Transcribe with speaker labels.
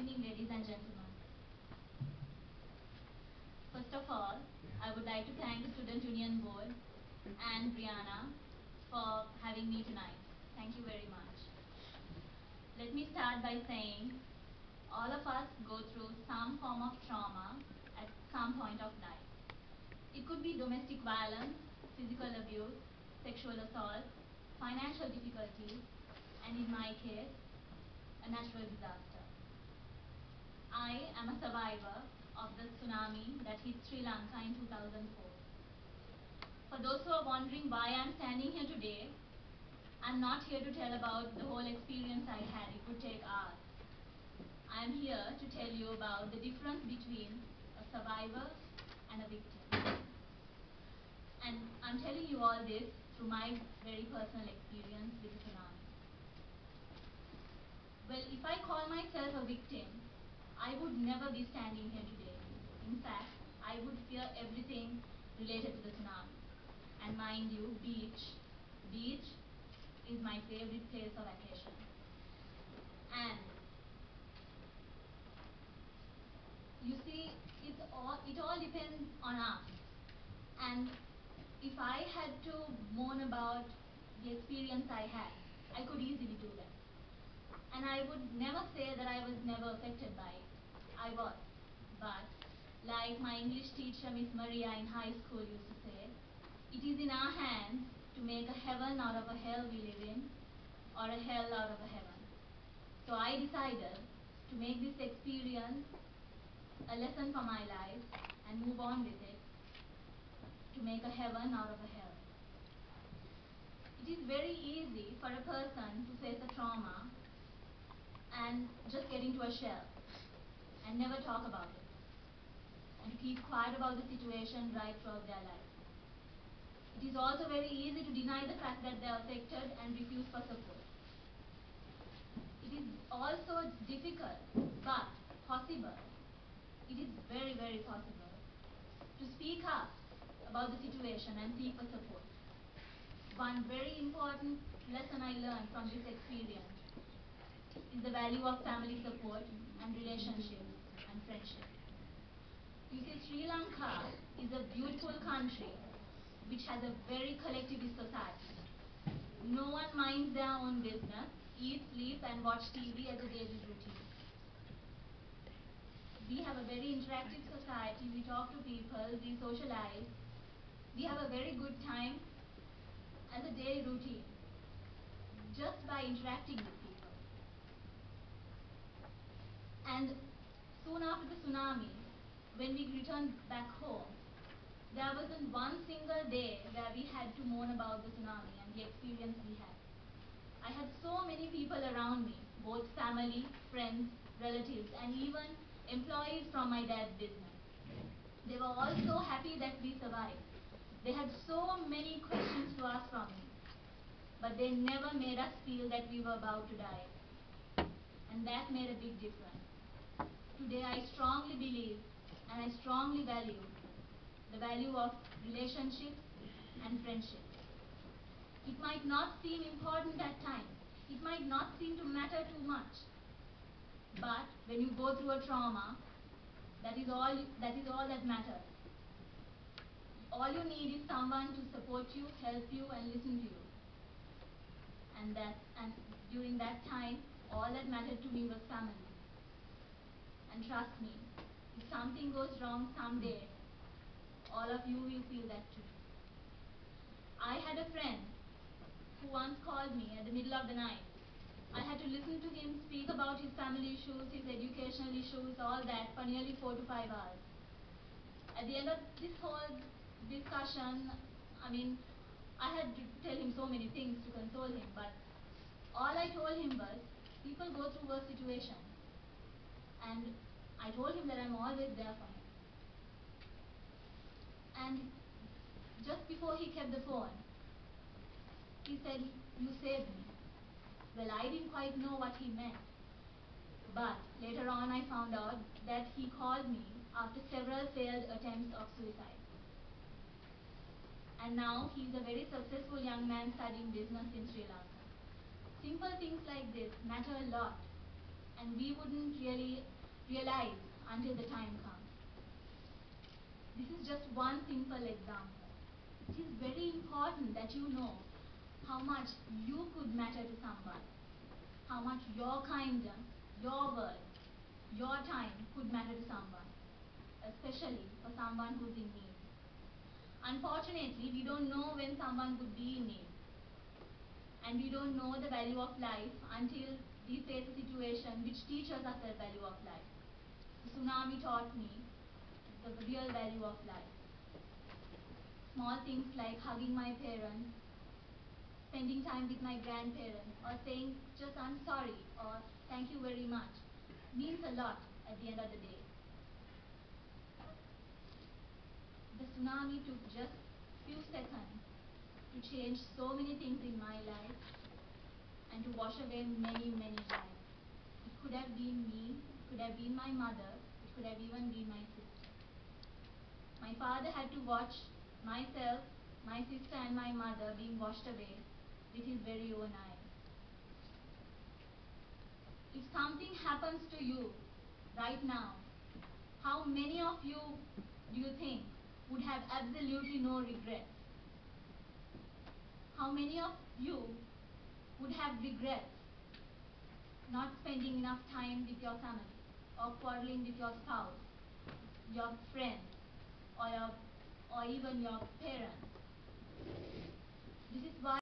Speaker 1: evening, ladies and gentlemen. First of all, I would like to thank the Student Union Board and Brianna for having me tonight. Thank you very much. Let me start by saying all of us go through some form of trauma at some point of life. It could be domestic violence, physical abuse, sexual assault, financial difficulties, and in my case, a natural disaster. I am a survivor of the tsunami that hit Sri Lanka in 2004. For those who are wondering why I'm standing here today, I'm not here to tell about the whole experience I had. It would take hours. I'm here to tell you about the difference between a survivor and a victim. And I'm telling you all this through my very personal experience with the tsunami. Well, if I call myself a victim, I would never be standing here today. In fact, I would fear everything related to the tsunami. And mind you, beach is my favorite place of vacation. And you see, it all depends on us. And if I had to moan about the experience I had, I could easily do that. And I would never say that I was never affected by it. I was. But like my English teacher, Miss Maria in high school used to say, it is in our hands to make a heaven out of a hell we live in, or a hell out of a heaven. So I decided to make this experience a lesson for my life and move on with it to make a heaven out of a hell. It is very easy for a person to face a trauma and just get into a shell and never talk about it and keep quiet about the situation right throughout their life. It is also very easy to deny the fact that they are affected and refuse for support. It is also difficult but possible. It is very, very possible to speak up about the situation and seek for support. One very important lesson I learned from this experience is the value of family support and relationships and friendship. You see, Sri Lanka is a beautiful country which has a very collectivist society. No one minds their own business, eat, sleep, and watch TV as a daily routine. We have a very interactive society. We talk to people, we socialize. We have a very good time as a daily routine, just by interacting with people. And soon after the tsunami, when we returned back home, there wasn't one single day where we had to moan about the tsunami and the experience we had. I had so many people around me, both family, friends, relatives, and even employees from my dad's business. They were all so happy that we survived. They had so many questions to ask from me, but they never made us feel that we were about to die. And that made a big difference. Today I strongly believe and I strongly value the value of relationships and friendships. It might not seem important at times. It might not seem to matter too much. But when you go through a trauma, that is all that matters. All you need is someone to support you, help you, and listen to you. And during that time, all that mattered to me was family. And trust me, if something goes wrong someday, all of you will feel that too. I had a friend who once called me at the middle of the night. I had to listen to him speak about his family issues, his educational issues, all that for nearly 4 to 5 hours. At the end of this whole discussion, I had to tell him so many things to console him, but all I told him was, people go through worse situations. And I told him that I'm always there for him. And just before he kept the phone, he said, "You saved me." Well, I didn't quite know what he meant. But later on I found out that he called me after several failed attempts of suicide. And now he's a very successful young man studying business in Sri Lanka. Simple things like this matter a lot. and we wouldn't really realize until the time comes. This is just one simple example. It is very important that you know how much you could matter to someone, how much your kindness, your words, your time could matter to someone, especially for someone who's in need. Unfortunately, we don't know when someone could be in need, and we don't know the value of life until we face a situation which teaches us the value of life. The tsunami taught me the real value of life. Small things like hugging my parents, spending time with my grandparents, or saying just I'm sorry or thank you very much means a lot at the end of the day. The tsunami took just few seconds to change so many things in my life and to wash away many, many lives. It could have been me, it could have been my mother, it could have even been my sister. My father had to watch myself, my sister and my mother being washed away with his very own eyes. If something happens to you right now, how many of you do you think would have absolutely no regrets? How many of you would have regrets not spending enough time with your family, or quarreling with your spouse, your friends, or even your parents? This is why